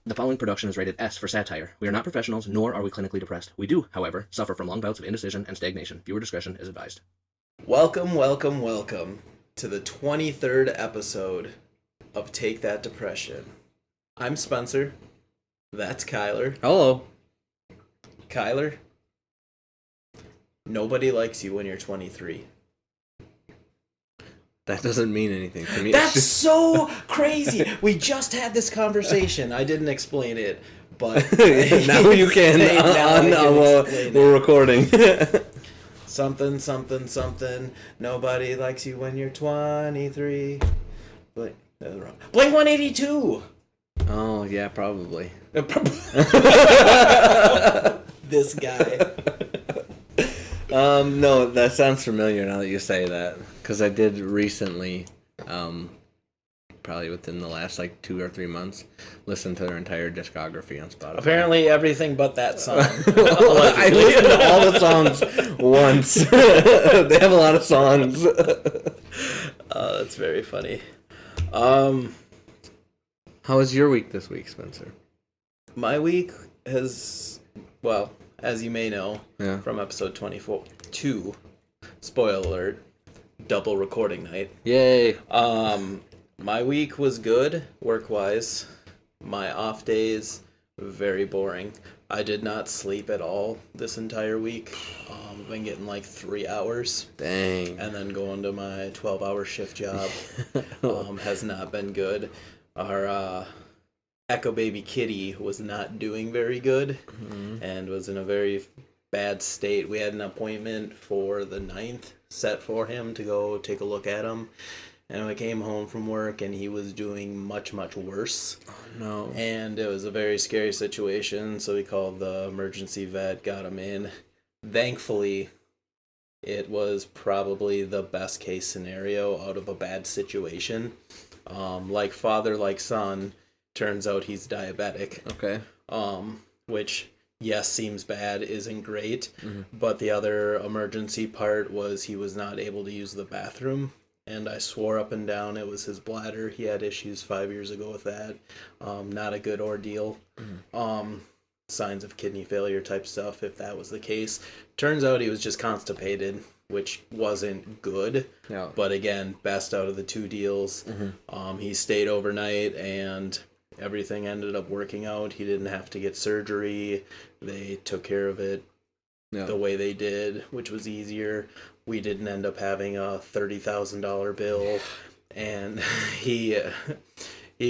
The following production is rated S for satire. We are not professionals, nor are we clinically depressed. We do, however, suffer from long bouts of indecision and stagnation. Viewer discretion is advised. Welcome to the 23rd episode of Take That Depression. I'm Spencer. That's Kyler. Hello. Kyler, nobody likes you when you're 23. That doesn't mean anything to me. That's so crazy. We just had this conversation. I didn't explain it, but now you can. We're recording. something. Nobody likes you when you're 23. But that was wrong. Blink 182. Oh yeah, probably. This guy. No, that sounds familiar now that you say that. Because I did recently, probably within the last 2 or 3 months, listen to their entire discography on Spotify. Apparently everything but that song. I listened to all the songs once. They have a lot of songs. That's very funny. How was your week this week, Spencer? My week has, well, as you may know, from episode 24, spoiler alert, double recording night. Yay. My week was good, work-wise. My off days, very boring. I did not sleep at all this entire week. Been getting 3 hours. Dang. And then going to my 12-hour shift job. Has not been good. Our Echo Baby Kitty was not doing very good and was in a very bad state. We had an appointment for the 9th set for him to go take a look at him. And I came home from work and he was doing much, much worse. Oh, no. And it was a very scary situation, so we called the emergency vet, got him in. Thankfully, it was probably the best case scenario out of a bad situation. Like father, like son, turns out he's diabetic. Okay. Which, yes, seems bad, isn't great. But the other emergency part was he was not able to use the bathroom. And I swore up and down it was his bladder. He had issues 5 years ago with that. Not a good ordeal. Signs of kidney failure type stuff, if that was the case. Turns out he was just constipated, which wasn't good. Yeah. But again, best out of the two deals. He stayed overnight and everything ended up working out. He didn't have to get surgery. They took care of it the way they did, which was easier. We didn't end up having a $30,000 bill, and he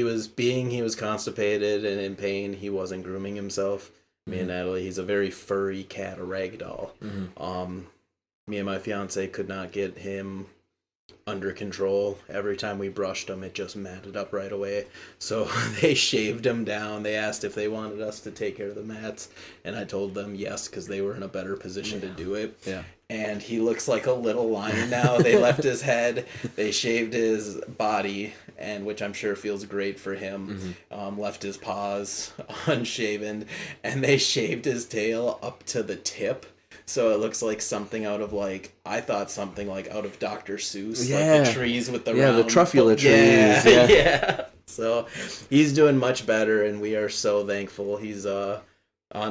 was constipated and in pain. He wasn't grooming himself. Me and Natalie, he's a very furry cat, a rag doll. Me and my fiance could not get him under control. Every time we brushed him, it just matted up right away. So they shaved him down. They asked if they wanted us to take care of the mats, and I told them yes, because they were in a better position to do it. Yeah. And he looks like a little lion now. They left his head, they shaved his body, and which I'm sure feels great for him. Left his paws unshaven, and they shaved his tail up to the tip. So it looks like something out of I thought something out of Dr. Seuss, like the trees with the round. the truffula trees. Yeah. So he's doing much better, and we are so thankful. He's on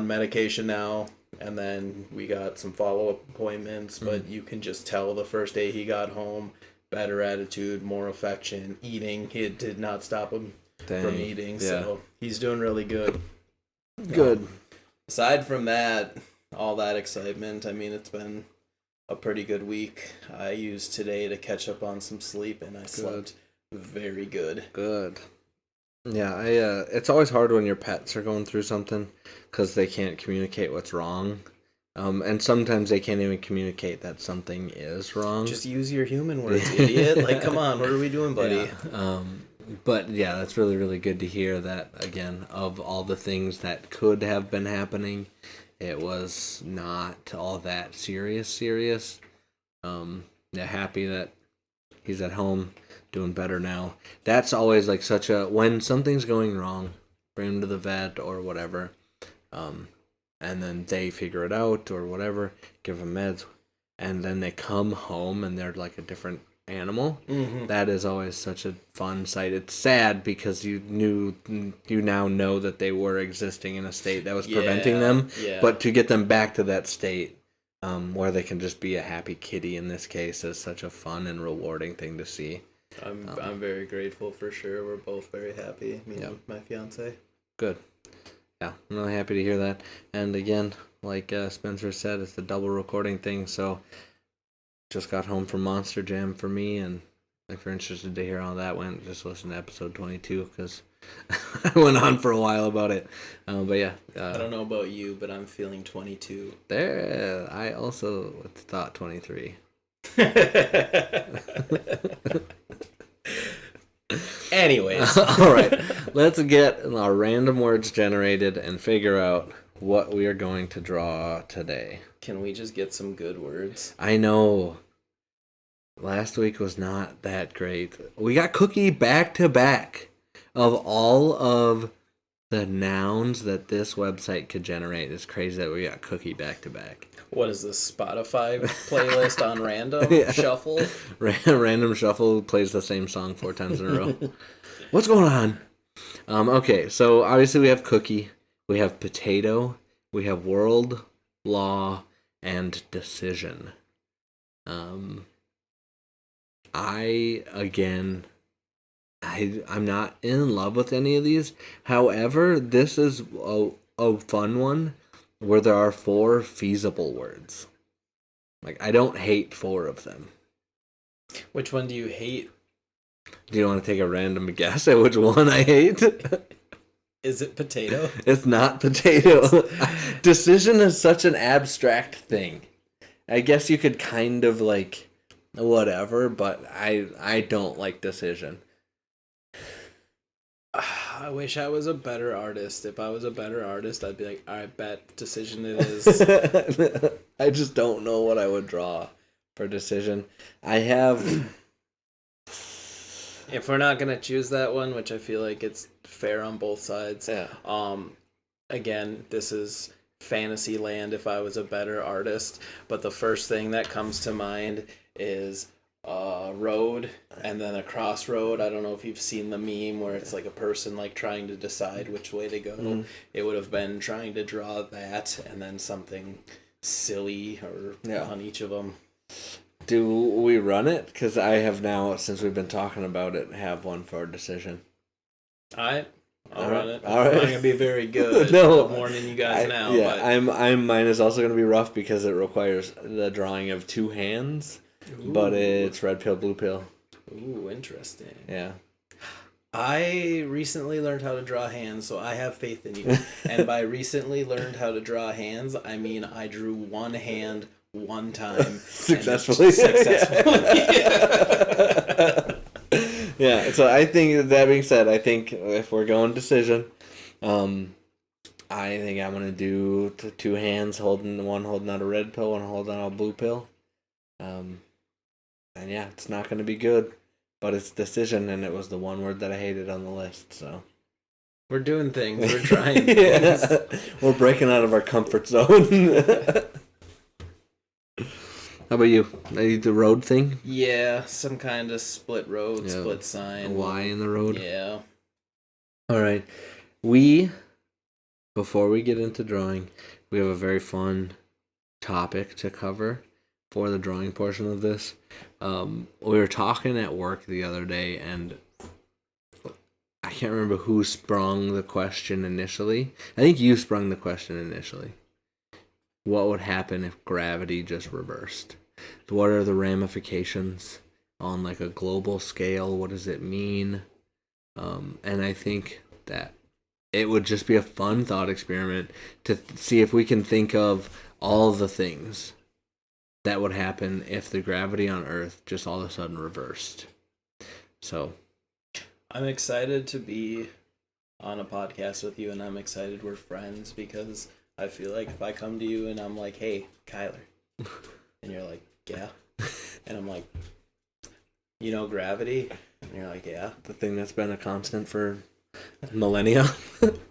medication now, and then we got some follow-up appointments, but you can just tell the first day he got home, better attitude, more affection, eating. It did not stop him from eating, so he's doing really good. Good. Aside from that, all that excitement, I mean, it's been a pretty good week. I used today to catch up on some sleep, and I slept very good. Good. Yeah, it's always hard when your pets are going through something because they can't communicate what's wrong. And sometimes they can't even communicate that something is wrong. Just use your human words, idiot. Come on, what are we doing, buddy? Yeah. But yeah, that's really, really good to hear that, again, of all the things that could have been happening, it was not all that serious. Happy that he's at home, doing better now. That's always when something's going wrong, bring him to the vet or whatever, and then they figure it out or whatever, give him meds, and then they come home and they're a different animal. That is always such a fun sight. It's sad because you now know that they were existing in a state that was preventing them, but to get them back to that state where they can just be a happy kitty in this case is such a fun and rewarding thing to see. I'm very grateful for sure. We're both very happy, me and my fiance. Good. Yeah, I'm really happy to hear that. And again, like Spencer said, it's the double recording thing, so just got home from Monster Jam for me, and if you're interested to hear how that went, just listen to episode 22, because I went on for a while about it. But yeah. I don't know about you, but I'm feeling 22. There, I also thought 23. Anyways. All right, let's get our random words generated and figure out what we are going to draw today. Can we just get some good words? I know. Last week was not that great. We got Cookie back to back. Of all of the nouns that this website could generate, it's crazy that we got Cookie back to back. What is this, Spotify playlist on random shuffle? Random shuffle plays the same song 4 times in a row. What's going on? Okay, so obviously we have Cookie, we have Potato, we have World, Law, and Decision. I'm not in love with any of these. However, this is a fun one where there are 4 feasible words. Like, I don't hate 4 of them. Which one do you hate? Do you want to take a random guess at which one I hate? Is it potato? It's not potato. Decision is such an abstract thing. I guess you could kind of like whatever, but I don't like decision. I wish I was a better artist. If I was a better artist, I'd be like, all right, bet decision it is. I just don't know what I would draw for decision. I have... If we're not going to choose that one, which I feel like it's fair on both sides. Yeah. Again, this is fantasy land if I was a better artist. But the first thing that comes to mind is... road and then a crossroad. I don't know if you've seen the meme where it's like a person like trying to decide which way to go. It would have been trying to draw that and then something silly or on each of them. Do we run it? Because I have now, since we've been talking about it, have one for a decision. I'll run it. All right. I'm not gonna be very good. No, I'm warning you guys now. Yeah, but... mine is also gonna be rough because it requires the drawing of 2 hands. Ooh. But it's red pill, blue pill. Ooh, interesting. Yeah. I recently learned how to draw hands, so I have faith in you. And by recently learned how to draw hands, I mean I drew one hand one time. Successfully. Yeah, so I think, that being said, I think if we're going decision, I think I'm going to do 2 hands, one holding out a red pill, one holding out a blue pill. And yeah, it's not going to be good, but it's decision, and it was the one word that I hated on the list, so. We're doing things. We're trying things. We're breaking out of our comfort zone. How about you? The road thing? Yeah, some kind of split road, split sign. A Y in the road? Yeah. All right. Before we get into drawing, we have a very fun topic to cover for the drawing portion of this. We were talking at work the other day, and I can't remember who sprung the question initially. I think you sprung the question initially. What would happen if gravity just reversed? What are the ramifications on like a global scale? What does it mean? And I think that it would just be a fun thought experiment to see if we can think of all the things that would happen if the gravity on Earth just all of a sudden reversed. So, I'm excited to be on a podcast with you, and I'm excited we're friends, because I feel like if I come to you and I'm like, hey, Kyler, and you're like, yeah, and I'm like, you know gravity? And you're like, yeah. The thing that's been a constant for millennia.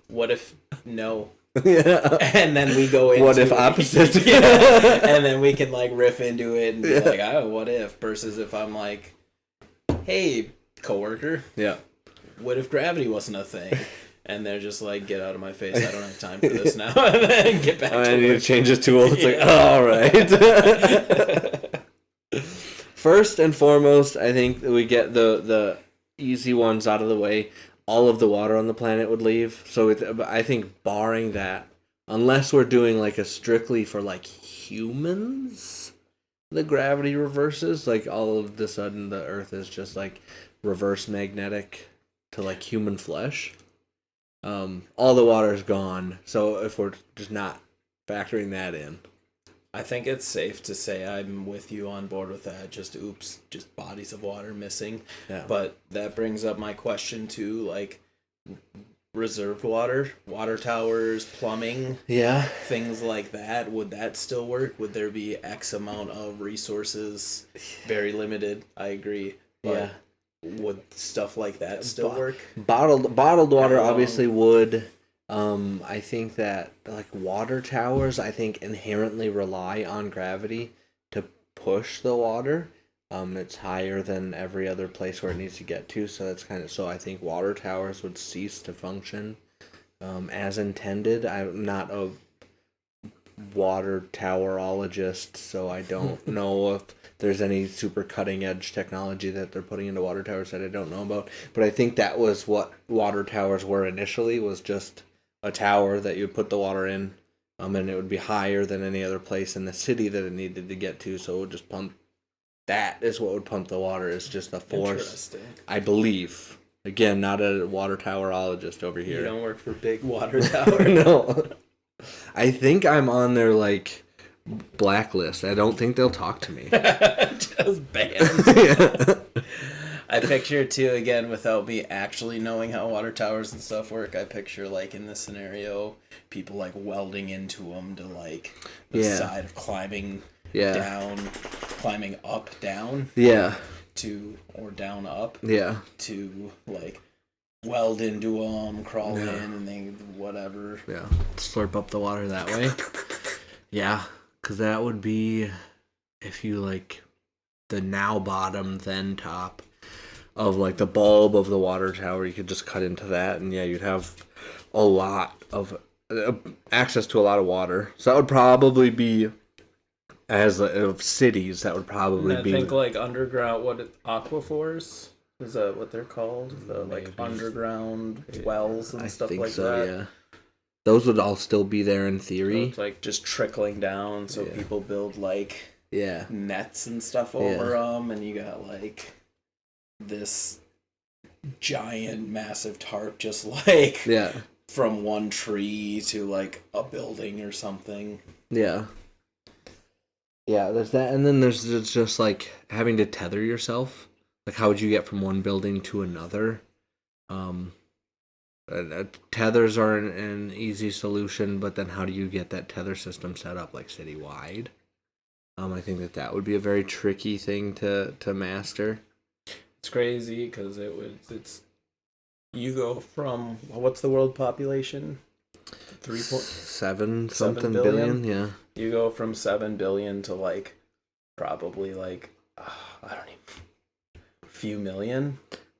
What if no? Yeah. And then we go into what if opposite? Yeah. And then we can like riff into it and be like, oh, what if? Versus if I'm like, hey, coworker, Yeah. what if gravity wasn't a thing? And they're just like, get out of my face. I don't have time for this now. And then get back to I need to work. change the tool. It's like, all right. First and foremost, I think that we get the easy ones out of the way. All of the water on the planet would leave. So I think barring that, unless we're doing like a strictly for like humans, the gravity reverses. Like all of the sudden the Earth is just like reverse magnetic to like human flesh. All the water is gone. So if we're just not factoring that in, I think it's safe to say I'm with you on board with that. Just bodies of water missing. yeah. But that brings up my question too, like reserved water, water towers, plumbing, Yeah. things like that. Would that still work? Would there be X amount of resources? Very limited, I agree. But Yeah. would stuff like that still work? Bottled water obviously would. I think that like water towers, I think inherently rely on gravity to push the water. It's higher than every other place where it needs to get to, so that's so I think water towers would cease to function as intended. I'm not a water towerologist, so I don't know if there's any super cutting edge technology that they're putting into water towers that I don't know about. But I think that was what water towers were initially, was just a tower that you put the water in, and it would be higher than any other place in the city that it needed to get to, so it would just pump. That is what would pump the water, is just a force. Interesting. I believe. Again, not a water towerologist over here. You don't work for big water tower. No. I think I'm on their like blacklist. I don't think they'll talk to me. Just banned. Yeah. I picture too, again, without me actually knowing how water towers and stuff work, I picture like in this scenario, people like welding into them to like the side of climbing down, climbing up, down. Yeah. Or down up. Yeah. To like weld into them, crawl in, and then whatever. Yeah. Slurp up the water that way. Yeah. Because that would be, if you like the now bottom, then top of like the bulb of the water tower, you could just cut into that, and you'd have a lot of access to a lot of water. So that would probably be, as of cities, that would probably be. I think like underground, aquifers? Is that what they're called? The like underground wells and stuff like that. Yeah. Those would all still be there in theory. So it's like just trickling down, so people build like Yeah. nets and stuff over them, and you got like this giant, massive tarp, just like from one tree to like a building or something. Yeah. Yeah, there's that, and then there's just like having to tether yourself. Like, how would you get from one building to another? Tethers are an easy solution, but then how do you get that tether system set up like citywide? I think that would be a very tricky thing to master. It's crazy because you go from, what's the world population? 3.7 something billion. Yeah. You go from 7 billion to like probably like I don't even, a few million.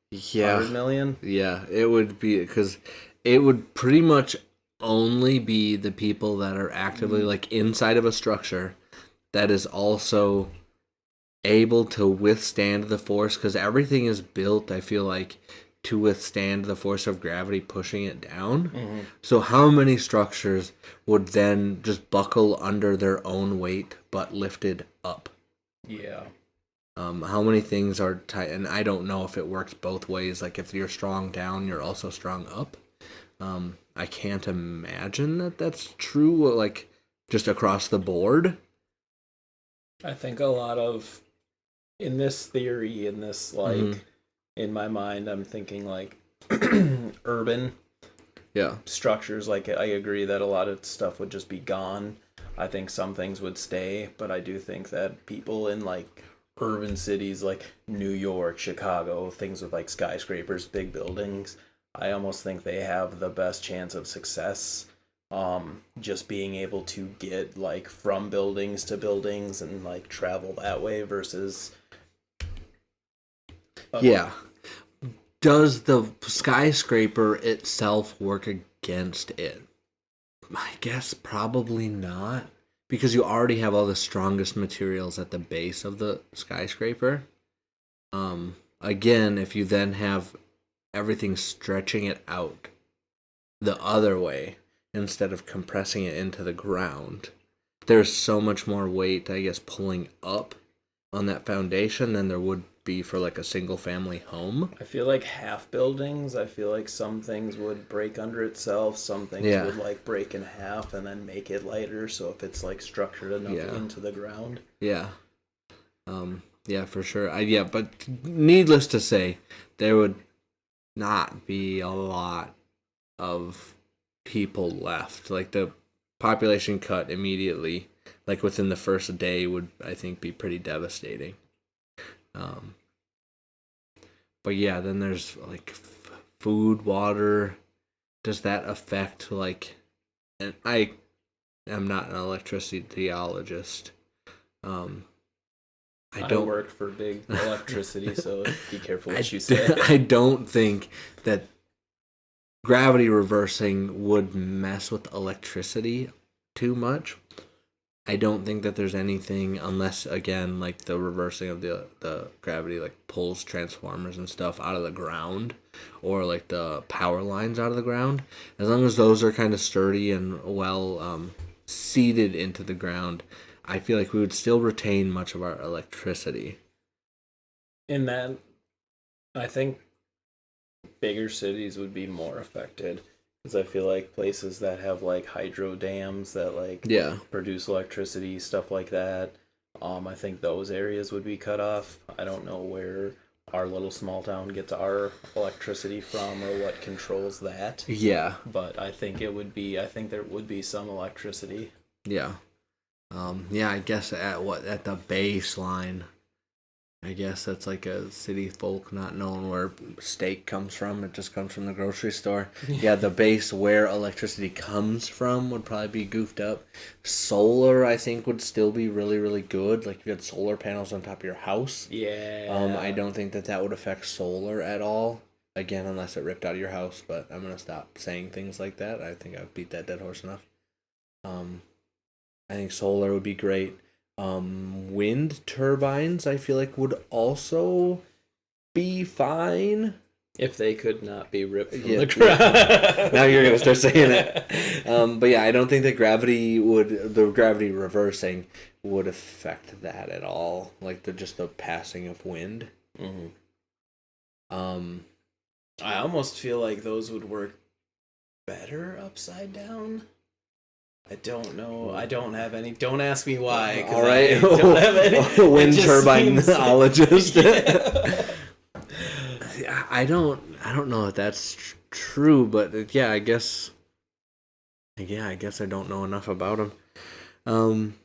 Yeah. 100 million. Yeah, it would be, because it would pretty much only be the people that are actively like inside of a structure that is also able to withstand the force, because everything is built, I feel like, to withstand the force of gravity pushing it down. Mm-hmm. So how many structures would then just buckle under their own weight but lifted up? Yeah. How many things are tight? And I don't know if it works both ways. Like, if you're strong down, you're also strong up. I can't imagine that that's true, like, just across the board. I think a lot of, in this theory, in this, like, in my mind, I'm thinking, like, urban structures. Like, I agree that a lot of stuff would just be gone. I think some things would stay, but I do think that people in, like, urban cities like New York, Chicago, things with, like, skyscrapers, big buildings, I almost think they have the best chance of success. Just being able to get, like, from buildings to buildings and, like, travel that way versus Yeah. Does the skyscraper itself work against it? I guess probably not. Because you already have all the strongest materials at the base of the skyscraper. Again, if you then have everything stretching it out the other way instead of compressing it into the ground, there's so much more weight, I guess, pulling up on that foundation than there would be for like a single family home. I feel like half buildings, I feel like some things would break under itself, some things Yeah. would like break in half and then make it lighter, so if it's like structured enough Yeah. into the ground. Yeah. Yeah, for sure. But needless to say, there would not be a lot of people left. Like the population cut immediately, like within the first day, would I think be pretty devastating. But yeah, then there's like food, water. Does that affect like? And I am not an electricityologist. I I don't work for big electricity, so be careful what you say. I don't think that gravity reversing would mess with electricity too much. I don't think that there's anything, unless again like the reversing of the gravity like pulls transformers and stuff out of the ground, or like the power lines out of the ground. As long as those are kind of sturdy and well seated into the ground, I feel like we would still retain much of our electricity. In that, I think bigger cities would be more affected. Because I feel like places that have like hydro dams that like Yeah. produce electricity, stuff like that, I think those areas would be cut off. I don't know where our little small town gets our electricity from or what controls that. Yeah. But I think there would be some electricity. Yeah. Yeah, I guess at the baseline. I guess that's like a city folk not knowing where steak comes from. It just comes from the grocery store. Yeah, the base where electricity comes from would probably be goofed up. Solar, I think, would still be really, really good. Like if you had solar panels on top of your house. Yeah. I don't think that would affect solar at all. Again, unless it ripped out of your house. But I'm gonna stop saying things like that. I think I've beat that dead horse enough. I think solar would be great. Wind turbines, I feel like, would also be fine. If they could not be ripped from Yeah. the ground. Now you're gonna start saying it. But yeah, I don't think that the gravity reversing would affect that at all. Like just the passing of wind. Mm-hmm. I almost feel like those would work better upside down. I don't know. I don't have any. Don't ask me why. All right. I don't have any. Wind seems- turbineologist. Yeah, I don't know if that's true, but yeah, I guess I don't know enough about them.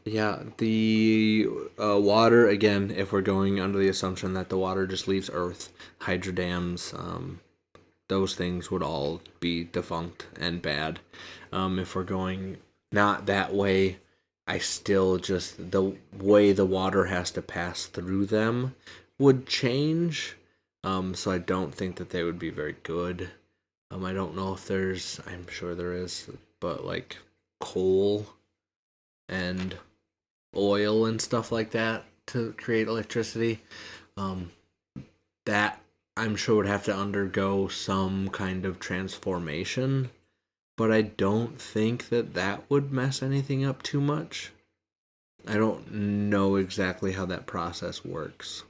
Yeah, the water, again, if we're going under the assumption that the water just leaves Earth, hydro dams, those things would all be defunct and bad. If we're going not that way, I still just, the way the water has to pass through them would change. So I don't think that they would be very good. I don't know if I'm sure there is, but like coal and oil and stuff like that to create electricity, that I'm sure would have to undergo some kind of transformation, but I don't think that would mess anything up too much. I don't know exactly how that process works,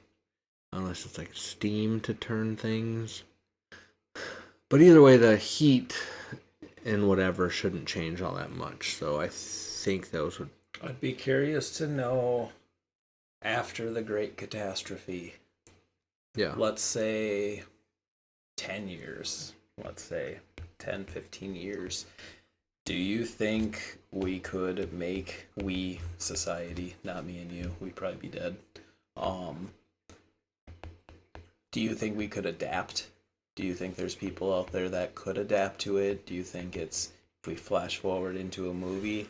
unless it's like steam to turn things. But either way, the heat and whatever shouldn't change all that much, so I think those would. I'd be curious to know after the Great Catastrophe. Yeah. Let's say 10 years. Let's say 10, 15 years. Do you think we could society, not me and you, we'd probably be dead. Do you think we could adapt? Do you think there's people out there that could adapt to it? Do you think it's, if we flash forward into a movie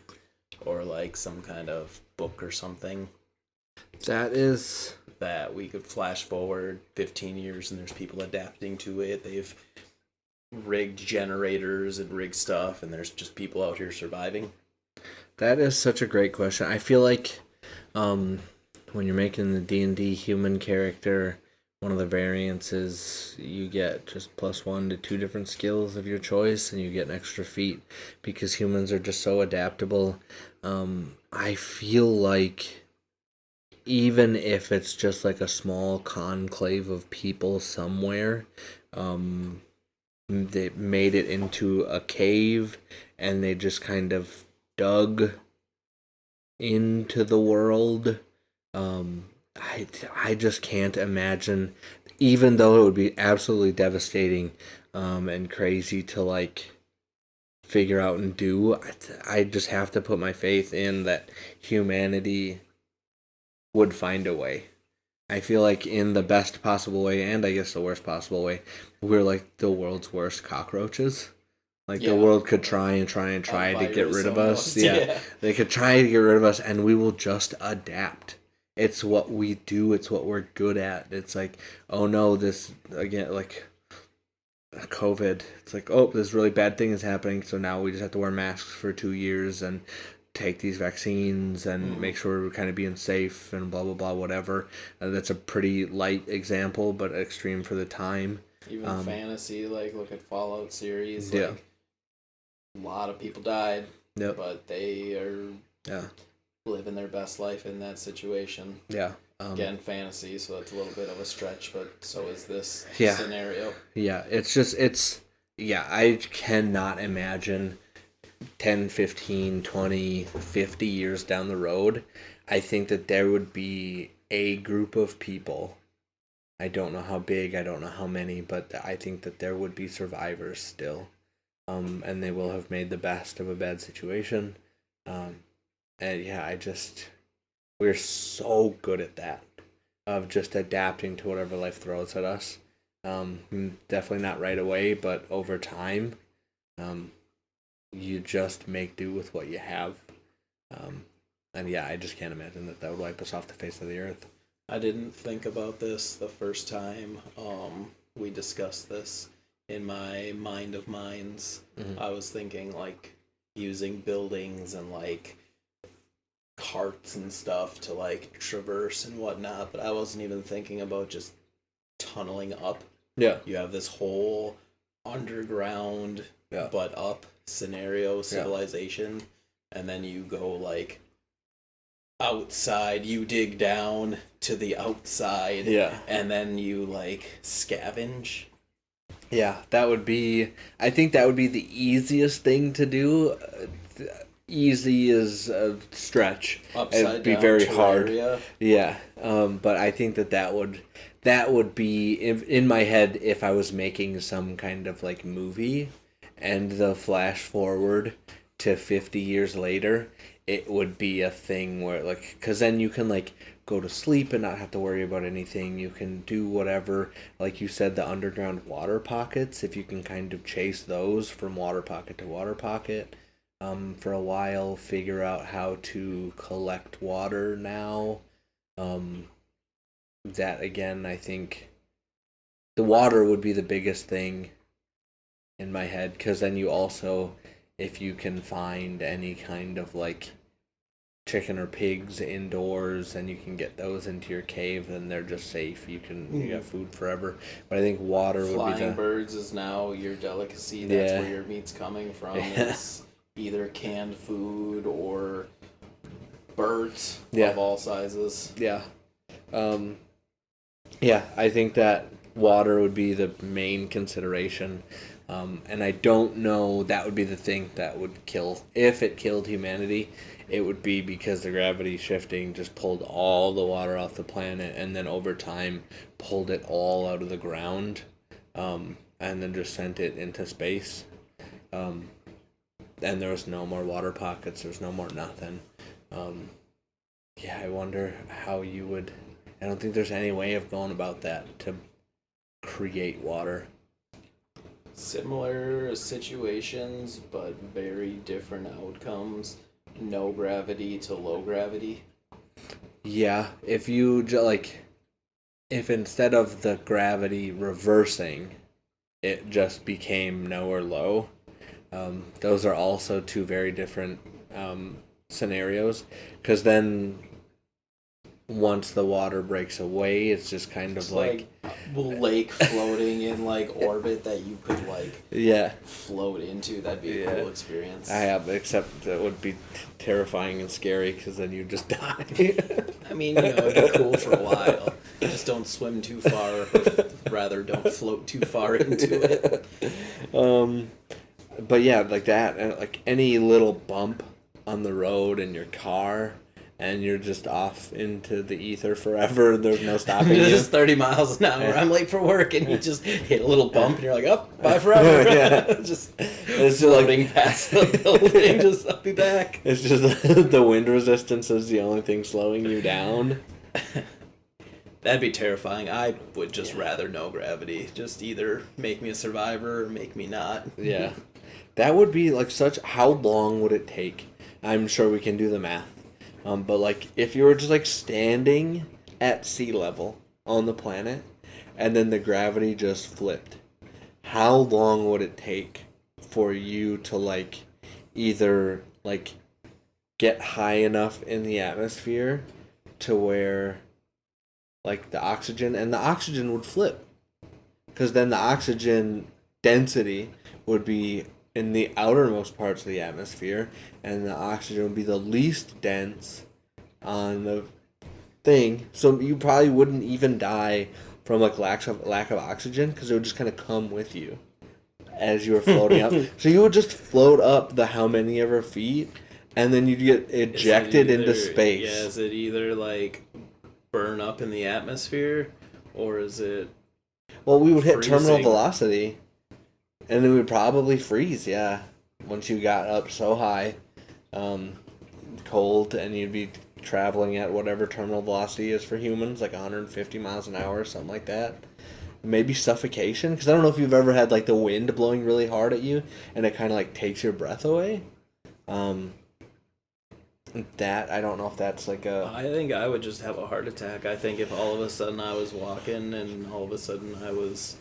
or like some kind of book or something? That is that we could flash forward 15 years and there's people adapting to it. They've rigged generators and rigged stuff, and there's just people out here surviving. That is such a great question. I feel like when you're making the D&D human character, one of the variants is you get just +1 to 2 different skills of your choice, and you get an extra feat because humans are just so adaptable. I feel like even if it's just like a small conclave of people somewhere, they made it into a cave and they just kind of dug into the world. I just can't imagine, even though it would be absolutely devastating and crazy to like figure out and do. I just have to put my faith in that humanity would find a way. I feel like in the best possible way, and I guess the worst possible way, we're like the world's worst cockroaches. Like the world could try and try to get rid of us. Yeah. They could try to get rid of us, and we will just adapt. It's what we do. It's what we're good at. It's like, oh no, this again, like COVID. It's like, oh, this really bad thing is happening. So now we just have to wear masks for 2 years and take these vaccines and make sure we're kind of being safe and blah blah blah whatever. That's a pretty light example, but extreme for the time. Even fantasy, like look at Fallout series. Yeah. Like, a lot of people died, Yep. but they are living their best life in that situation. Yeah. Again, fantasy, so that's a little bit of a stretch, but so is this scenario. Yeah, I cannot imagine 10, 15, 20, 50 years down the road. I think that there would be a group of people. I don't know how big, I don't know how many, but I think that there would be survivors still. And they will have made the best of a bad situation. And yeah, we're so good at that, of just adapting to whatever life throws at us. Definitely not right away, but over time, you just make do with what you have. And yeah, I just can't imagine that would wipe us off the face of the earth. I didn't think about this the first time we discussed this. In my mind of minds, I was thinking like using buildings and like carts and stuff to like traverse and whatnot, but I wasn't even thinking about just tunneling up. Yeah. You have this whole underground but up scenario civilization, and then you go like outside, you dig down to the outside, and then you like scavenge. Yeah, I think that would be the easiest thing to do. Easy is a stretch. Upside It'd be down very hard. Terraria. Yeah, but I think that would be in my head if I was making some kind of like movie, and the flash forward to 50 years later, it would be a thing where like, because then you can like go to sleep and not have to worry about anything. You can do whatever, like you said, the underground water pockets, if you can kind of chase those from water pocket to water pocket for a while, figure out how to collect water now. That again, I think the water would be the biggest thing in my head, because then you also, if you can find any kind of like chicken or pigs indoors and you can get those into your cave, and they're just safe. You got food forever. But I think water would be Flying birds is now your delicacy. That's where your meat's coming from. It's either canned food or birds of all sizes. Yeah. Yeah, I think that water would be the main consideration. And I don't know, that would be the thing that would kill. If it killed humanity, it would be because the gravity shifting just pulled all the water off the planet, and then over time pulled it all out of the ground, and then just sent it into space. And there was no more water pockets, there's no more nothing. Yeah, I wonder how you would... I don't think there's any way of going about that to create water. Similar situations, but very different outcomes. No gravity to low gravity. Yeah, if you like, if instead of the gravity reversing, it just became no or low. Those are also two very different scenarios, because then once the water breaks away, it's just kind of like lake floating in like orbit that you could like yeah, float into. That'd be a cool experience. I have, except that would be terrifying and scary because then you just die. I mean, it'd be cool for a while. Just don't swim too far, or rather, don't float too far into it. But yeah, like that, and like any little bump on the road in your car, and you're just off into the ether forever. There's no stopping you. Just 30 miles an hour. I'm late for work, and you just hit a little bump, and you're like, "Oh, bye forever." Yeah. Just it's floating like, past the building. Just I'll be back. It's just the wind resistance is the only thing slowing you down. That'd be terrifying. I would just rather no gravity. Just either make me a survivor or make me not. Yeah. That would be like such. How long would it take? I'm sure we can do the math. But like if you were just like standing at sea level on the planet, and then the gravity just flipped, how long would it take for you to like either like get high enough in the atmosphere to where like the oxygen would flip, because then the oxygen density would be in the outermost parts of the atmosphere, and the oxygen would be the least dense on the thing. So you probably wouldn't even die from like lack of oxygen, because it would just kind of come with you as you were floating up. So you would just float up the how many ever feet, and then you'd get ejected into space. Yeah, is it either like burn up in the atmosphere, or is it? Well, we would hit freezing? terminal velocity, and then we would probably freeze. Yeah, once you got up so high, cold, and you'd be traveling at whatever terminal velocity is for humans, like 150 miles an hour or something like that. Maybe suffocation, because I don't know if you've ever had like the wind blowing really hard at you and it kind of like takes your breath away. That I don't know if that's like a. I think I would just have a heart attack. I think if all of a sudden I was walking and all of a sudden I was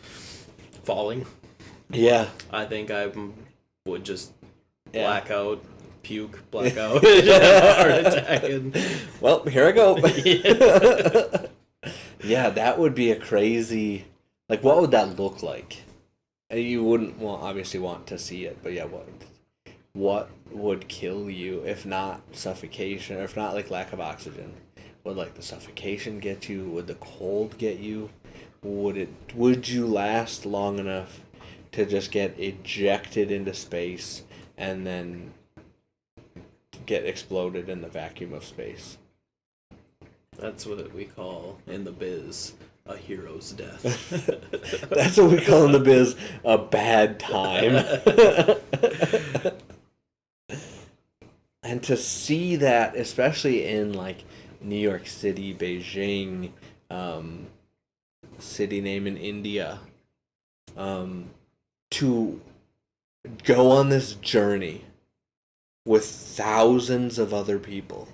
falling, Yeah. I think I would just Yeah. black out, puke, black out, heart attack. And... Well, here I go. Yeah. Yeah, that would be a crazy. Like, what would that look like? You wouldn't obviously want to see it, but yeah, what would kill you if not suffocation, or if not like lack of oxygen? Would like the suffocation get you? Would the cold get you? Would you last long enough to just get ejected into space and then get exploded in the vacuum of space? That's what we call in the biz a hero's death. That's what we call in the biz a bad time. And to see that, especially in like New York City, Beijing, city name in India, to go on this journey with thousands of other people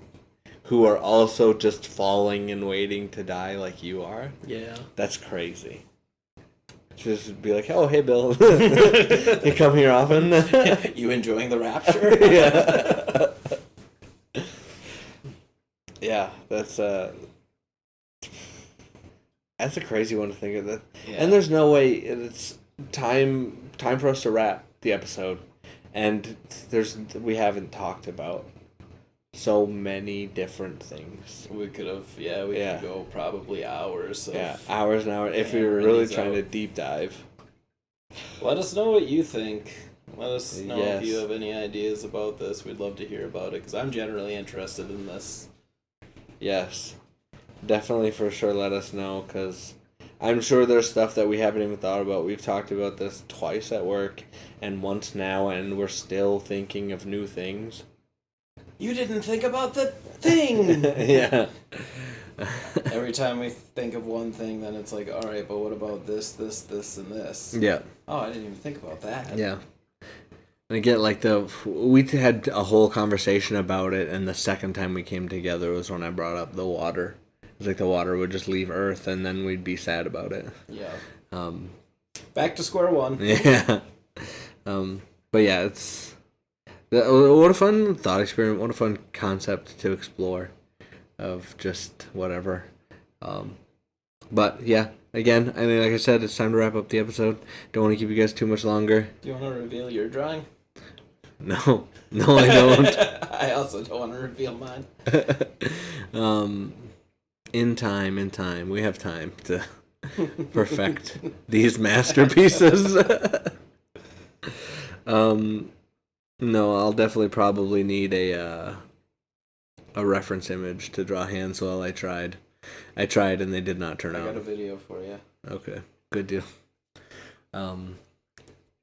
who are also just falling and waiting to die like you are. Yeah. That's crazy. Just be like, oh, hey, Bill. You come here often? You enjoying the rapture? Yeah. Yeah, that's a crazy one to think of. That. Yeah. And there's no way it's time for us to wrap the episode. And we haven't talked about so many different things. We could have, could go probably hours. Hours and hours if we were really trying to deep dive. Let us know what you think. Let us know Yes. if you have any ideas about this. We'd love to hear about it, because I'm generally interested in this. Yes. Definitely for sure let us know, because I'm sure there's stuff that we haven't even thought about. We've talked about this twice at work and once now, and we're still thinking of new things. You didn't think about the thing! Yeah. Every time we think of one thing, then it's like, alright, but what about this, and this? Yeah. Oh, I didn't even think about that. Yeah. And again, like we had a whole conversation about it, and the second time we came together was when I brought up the water It's like the water would just leave Earth, and then we'd be sad about it. Yeah. Um, Back to square one. yeah. But yeah, what a fun thought experiment. What a fun concept to explore of just whatever. But yeah, again, I mean, like I said, it's time to wrap up the episode. Don't want to keep you guys too much longer. Do you want to reveal your drawing? No, I don't. I also don't want to reveal mine. In time, we have time to perfect these masterpieces. No, I'll definitely probably need a reference image to draw hands. Well, I tried and they did not turn out. I got a video for you. Okay, good deal.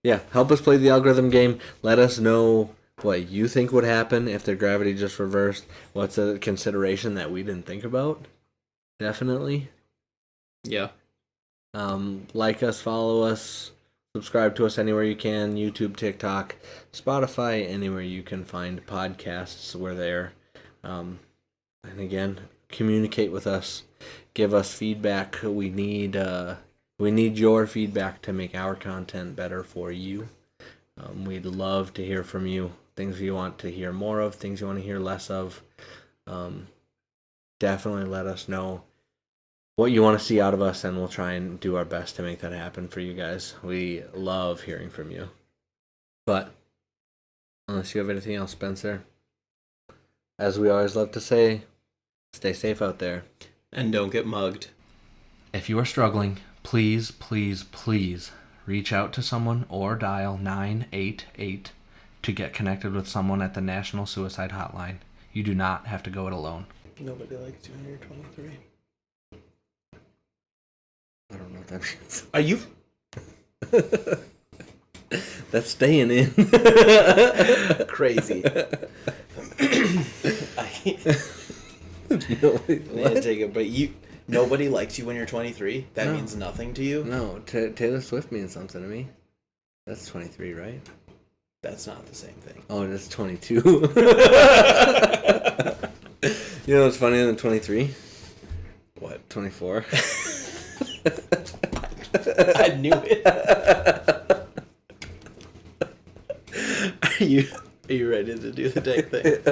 Yeah, help us play the algorithm game. Let us know what you think would happen if their gravity just reversed. What's a consideration that we didn't think about? Definitely. Yeah. Like us, follow us, subscribe to us anywhere you can. YouTube, TikTok, Spotify, anywhere you can find podcasts, we're there. And again, communicate with us. Give us feedback. We need your feedback to make our content better for you. We'd love to hear from you. Things you want to hear more of, things you want to hear less of. Definitely let us know what you want to see out of us, and we'll try and do our best to make that happen for you guys. We love hearing from you. But unless you have anything else, Spencer, as we always love to say, stay safe out there. And don't get mugged. If you are struggling, please reach out to someone or dial 988 to get connected with someone at the National Suicide Hotline. You do not have to go it alone. Nobody likes you when you're 23. I don't know what that means. Are you? That's staying in. Crazy. Nobody likes you when you're 23? That No. means nothing to you? No, Taylor Swift means something to me. That's 23, right? That's not the same thing. Oh, that's 22. You know what's funnier than 23? What? 24. I knew it. Are you ready to do the deck thing?